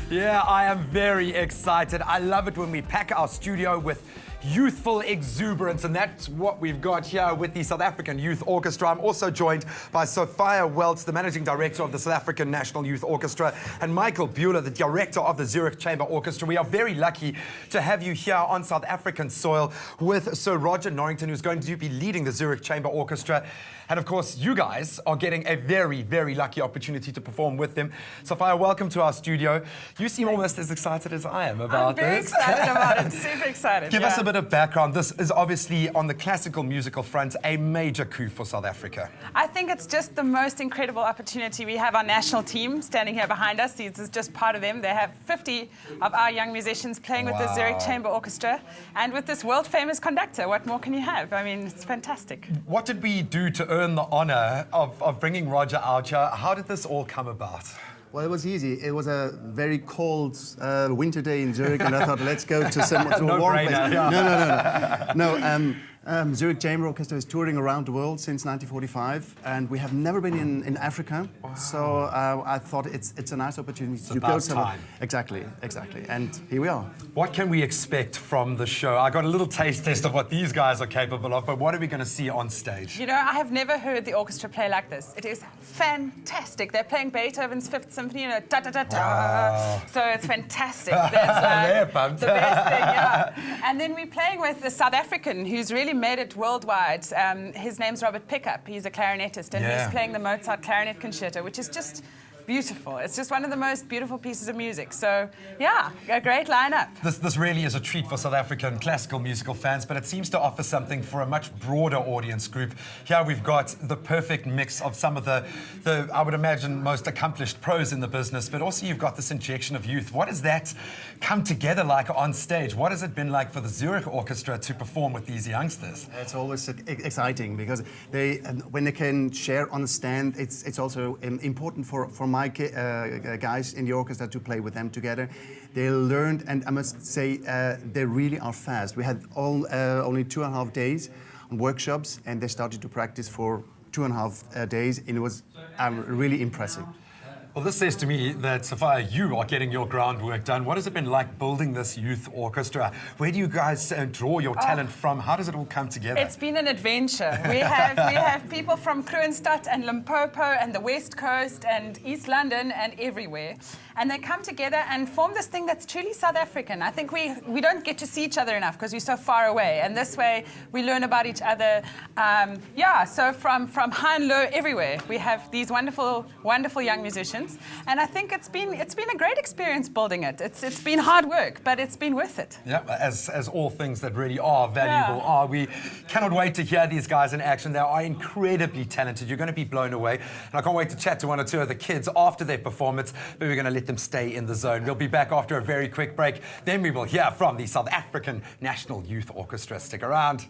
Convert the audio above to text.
Yeah, I am very excited. I love it when we pack our studio with youthful exuberance, and that's what we've got here with the South African Youth Orchestra. I'm also joined by Sophia Welts, the Managing Director of the South African National Youth Orchestra, and Michael Buehler, the Director of the Zurich Chamber Orchestra. We are very lucky to have you here on South African soil with Sir Roger Norrington, who's going to be leading the Zurich Chamber Orchestra. And of course, you guys are getting a very, very lucky opportunity to perform with them. Sophia, welcome to our studio. You seem almost as excited as I am about this. I'm very excited about it, super excited. Give us a bit of background. This is obviously, on the classical musical front, a major coup for South Africa. I think it's just the most incredible opportunity. We have our national team standing here behind us. This is just part of them. They have 50 of our young musicians playing with the Zurich Chamber Orchestra and with this world-famous conductor. What more can you have? I mean, it's fantastic. What did we do to earn the honor of bringing Roger out here? How did this all come about? Well, it was easy. It was a very cold winter day in Zurich, and I thought, let's go to a warm place. Yeah. No. Zurich Chamber Orchestra is touring around the world since 1945, and we have never been in Africa. Wow. So I thought it's a nice opportunity to go somewhere. Exactly. And here we are. What can we expect from the show? I got a little taste test of what these guys are capable of, but what are we going to see on stage? You know, I have never heard the orchestra play like this. It is fantastic. They're playing Beethoven's Fifth Symphony, you know, da-da-da-da. Wow. So it's fantastic. They're pumped. The best thing, yeah. And then we're playing with the South African, who's really made it worldwide. His name's Robert Pickup. He's a clarinetist, and he's playing the Mozart Clarinet Concerto, which is just beautiful. It's just one of the most beautiful pieces of music. So, yeah, a great lineup. This really is a treat for South African classical musical fans, but it seems to offer something for a much broader audience group. Here we've got the perfect mix of some of the I would imagine, most accomplished pros in the business, but also you've got this injection of youth. What does that come together like on stage? What has it been like for the Zurich Orchestra to perform with these youngsters? It's always exciting because when they can share on the stand, it's also important for my guys in the orchestra to play with them together. They learned, and I must say, they really are fast. We had only 2.5 days on workshops, and they started to practice for 2.5 days, and it was really impressive. Well, this says to me that, Sophia, you are getting your groundwork done. What has it been like building this youth orchestra? Where do you guys draw your talent from? How does it all come together? It's been an adventure. We have people from Kroonstad and Limpopo and the West Coast and East London and everywhere. And they come together and form this thing that's truly South African. I think we don't get to see each other enough because we're so far away. And this way we learn about each other. So from high and low everywhere, we have these wonderful, wonderful young musicians. And I think it's been a great experience building it. It's been hard work, but it's been worth it. Yeah, as all things that really are valuable are. We cannot wait to hear these guys in action. They are incredibly talented. You're going to be blown away. And I can't wait to chat to one or two of the kids after their performance, but we're going to let them stay in the zone. We'll be back after a very quick break. Then we will hear from the South African National Youth Orchestra. Stick around.